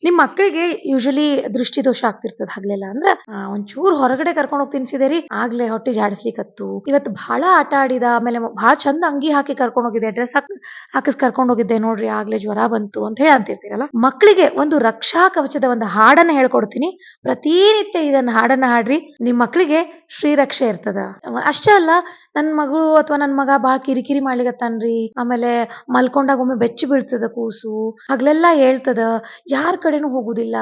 ನಿಮ್ ಮಕ್ಕಳಿಗೆ ಯೂಶುವಲಿ ದೃಷ್ಟಿ ದೋಷ ಆಗ್ತಿರ್ತದ ಹಗಲೆಲ್ಲ ಅಂದ್ರ ಒಂಚೂರ್ ಹೊರಗಡೆ ಕರ್ಕೊಂಡ್ ಹೋಗಿ ತಿನ್ಸಿದೇರಿ ಆಗ್ಲೇ ಹೊಟ್ಟಿ ಜಾಡಿಸ್ಲಿಕತ್ತು. ಇವತ್ತು ಬಹಳ ಆಟ ಆಡಿದ, ಆಮೇಲೆ ಬಹಳ ಚಂದ ಅಂಗಿ ಹಾಕಿ ಕರ್ಕೊಂಡ್ ಹೋಗಿದ್ದೆ, ಡ್ರೆಸ್ ಹಾಕಿಸ್ ಕರ್ಕೊಂಡ್ ಹೋಗಿದ್ದೆ ನೋಡ್ರಿ ಆಗ್ಲೇ ಜ್ವರ ಬಂತು ಅಂತ ಹೇಳಿ ಅಂತಿರ್ತೀರಲ್ಲ. ಮಕ್ಕಳಿಗೆ ಒಂದು ರಕ್ಷಾ ಕವಚದ ಒಂದು ಹಾಡನ್ನ ಹೇಳ್ಕೊಡ್ತೀನಿ. ಪ್ರತಿನಿತ್ಯ ಇದನ್ನ ಹಾಡನ್ನ ಹಾಡ್ರಿ. ನಿಮ್ ಮಕ್ಕಳಿಗೆ ಶ್ರೀರಕ್ಷೆ ಇರ್ತದ. ಅಷ್ಟೇ ಅಲ್ಲ, ನನ್ ಮಗಳು ಅಥವಾ ನನ್ ಮಗ ಬಾಳ ಕಿರಿಕಿರಿ ಮಾಡ್ಲಿಕತ್ತಾನ್ರಿ, ಆಮೇಲೆ ಮಲ್ಕೊಂಡಾಗ ಒಮ್ಮೆ ಬೆಚ್ಚಿ ಬೀಳ್ತದ ಕೂಸು, ಹಗ್ಲೆಲ್ಲಾ ಹೇಳ್ತದ, ಯಾರ್ ಕಡೆನೂ ಹೋಗುದಿಲ್ಲ,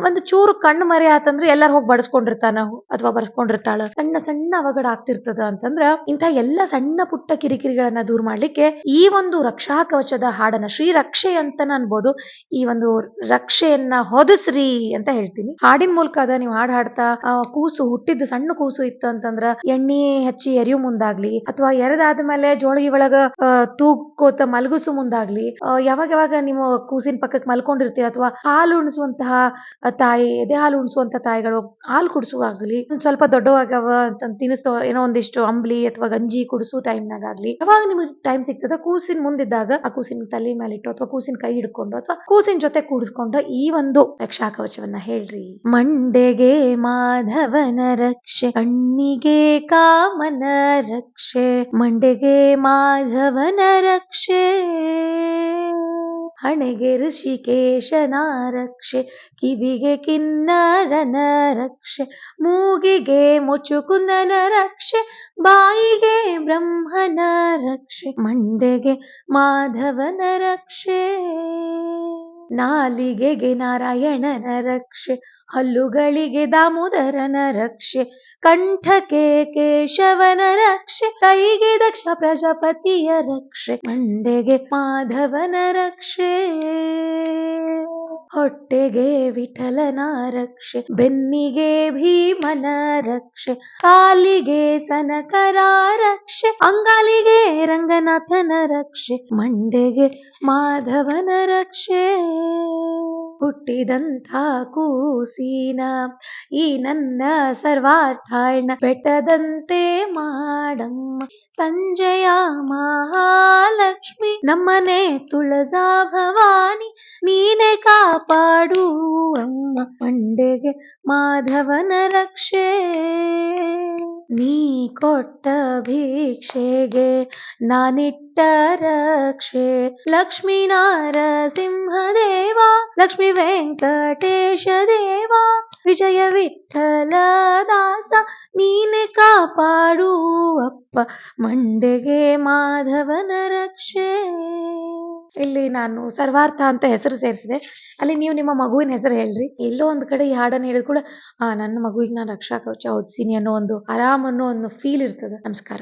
ಒಂದ್ ಚೂರು ಕಣ್ಣು ಮರೆ ಆತಂದ್ರೆ ಎಲ್ಲಾರು ಹೋಗಿ ಬಡಸ್ಕೊಂಡಿರ್ತಾನ ಅಥವಾ ಬರ್ಸ್ಕೊಂಡಿರ್ತಾಳ, ಸಣ್ಣ ಸಣ್ಣ ಅವಘಡ ಆಗ್ತಿರ್ತದ ಅಂತಂದ್ರ ಇಂಥ ಎಲ್ಲ ಸಣ್ಣ ಪುಟ್ಟ ಕಿರಿಕಿರಿಗಳನ್ನ ದೂರ ಮಾಡ್ಲಿಕ್ಕೆ ಈ ಒಂದು ರಕ್ಷಾ ಕವಚದ ಹಾಡನ್ನ, ಶ್ರೀ ರಕ್ಷೆ ಅಂತಾನ ಅನ್ಬೋದು, ಈ ಒಂದು ರಕ್ಷೆಯನ್ನ ಹೊದಸ್ರಿ ಅಂತ ಹೇಳ್ತೀನಿ. ಹಾಡಿನ ಮೂಲಕ ಅದ ನೀವು ಹಾಡ್ ಹಾಡ್ತಾ ಕೂಸು ಹುಟ್ಟಿದ ಸಣ್ಣ ಕೂಸು ಇತ್ತು ಅಂತಂದ್ರ ಎಣ್ಣಿ ಹಚ್ಚಿ ಎರಿಯು ಮುಂದಾಗ್ಲಿ, ಅಥವಾ ಎರೆದಾದ್ಮೇಲೆ ಜೋಳಗಿ ಒಳಗ ತೂಕೋತ ಮಲಗಿಸು ಮುಂದಾಗ್ಲಿ, ಯಾವಾಗ ನೀವು ಕೂಸಿನ ಪಕ್ಕಕ್ಕೆ ಮಲ್ಕೊಂಡಿರ್ತೀರ ಅಥವಾ ಹಾಲು ಉಣಿಸುವಂತಹ ತಾಯಿ, ಎದೆ ಹಾಲು ಉಣಿಸುವಂತ ತಾಯಿಗಳು ಹಾಲು ಕುಡಿಸುವಾಗ್ಲಿ, ಸ್ವಲ್ಪ ದೊಡ್ಡವಾಗವ ಅಂತ ತಿನ್ನಿಸೋ ಏನೋ ಒಂದಿಷ್ಟು ಅಂಬ್ಲಿ ಅಥವಾ ಗಂಜಿ ಕುಡಿಸೋ ಟೈಮ್ನಾಗಾಗ್ಲಿ, ಯಾವಾಗ ನಿಮ್ಗೆ ಟೈಮ್ ಸಿಗ್ತದ ಕೂಸಿನ ಮುಂದಿದ್ದಾಗ ಆ ಕೂಸಿನ ತಲೆ ಮೇಲೆ ಇಟ್ಟು ಅಥವಾ ಕೂಸಿನ ಕೈ ಹಿಡ್ಕೊಂಡು ಅಥವಾ ಕೂಸಿನ ಜೊತೆ ಕೂಡಿಸ್ಕೊಂಡು ಈ ಒಂದು ರಕ್ಷಾ ಕವಚವನ್ನ ಹೇಳ್ರಿ. ಮಂಡೆಗೆ ಮಾಧವನ ರಕ್ಷೆ, ಕಣ್ಣಿಗೆ ಕಾಮನ ರಕ್ಷೆ, ಮಂಡೆಗೆ ಮಾಧವನ ರಕ್ಷೆ, ಹಣೆಗೆ ಋಷಿಕೇಶನ ರಕ್ಷೆ, ಕಿವಿಗೆ ಕಿನ್ನರನ ರಕ್ಷೆ, ಮೂಗಿಗೆ ಮುಚುಕುಂದನ ರಕ್ಷೆ, ಬಾಯಿಗೆ ಬ್ರಹ್ಮನ ರಕ್ಷೆ, ಮಂಡೆಗೆ ಮಾಧವನ ರಕ್ಷೆ, ನಾಲಿಗೆಗೆ ನಾರಾಯಣನ ರಕ್ಷೆ, ಹಲ್ಲುಗಳಿಗೆ ದಾಮೋದರನ ರಕ್ಷೆ, ಕಂಠಕ್ಕೆ ಕೇಶವನ ರಕ್ಷೆ, ಕೈಗೆ ದಕ್ಷ ಪ್ರಜಾಪತಿಯ ರಕ್ಷೆ, ಮಂಡೆಗೆ ಮಾಧವನ ರಕ್ಷೆ, ಹೊಟ್ಟೆಗೆ ವಿಠಲನ ರಕ್ಷೆ, ಬೆನ್ನಿಗೆ ಭೀಮನ ರಕ್ಷೆ, ಕಾಲಿಗೆ ಸನಕರ ರಕ್ಷೆ, ಅಂಗಾಲಿಗೆ ರಂಗನಾಥನ ರಕ್ಷೆ, ಮಂಡೆಗೆ ಮಾಧವನ ರಕ್ಷೆ, ಹುಟ್ಟಿದಂಥ ಕೂಸಿನ ಈ ನನ್ನ ಸರ್ವಾರ್ಥಾಯಣ ಬೆಟ್ಟದಂತೆ ಮಾಡಮ್ಮ, ಸಂಜಯ ಮಹಾಲಕ್ಷ್ಮಿ ನಮ್ಮನೆ ತುಳಜಾ ಭವಾನಿ ನೀನೆ ಕಾಪಾಡು ಅಮ್ಮ, ಮಂಡೆಗೆ ಮಾಧವನ ರಕ್ಷೆ, ನೀ ಕೊಟ್ಟ ಭಿಕ್ಷೆಗೆ ನಾನಿಟ್ಟ ರಕ್ಷೆ, ಲಕ್ಷ್ಮೀ ನಾರಸಿಂಹದೇವ, ಲಕ್ಷ್ಮೀ ವೆಂಕಟೇಶ ದೇವ, ವಿಜಯ ವಿಠಲ ದಾಸ ನೀನೆ ಕಾಪಾಡು ಅಪ್ಪ, ಮಂಡೆಗೆ ಮಾಧವನ ರಕ್ಷೆ. ಇಲ್ಲಿ ನಾನು ಸರ್ವಾರ್ಥ ಅಂತ ಹೆಸರು ಸೇರಿಸಿದೆ, ಅಲ್ಲಿ ನೀವು ನಿಮ್ಮ ಮಗುವಿನ ಹೆಸರು ಹೇಳ್ರಿ. ಎಲ್ಲೋ ಒಂದ್ ಕಡೆ ಈ ಹಾಡನ್ನು ಹೇಳಿದ್ ಕೂಡ ನನ್ನ ಮಗುವಿಗೆ ನಾನು ರಕ್ಷಾ ಕವಚ ಓದಿಸಿನಿ ಅನ್ನೋ ಒಂದು ಆರಾಮ್ ಅನ್ನೋ ಒಂದು ಫೀಲ್ ಇರ್ತದೆ. ನಮಸ್ಕಾರ.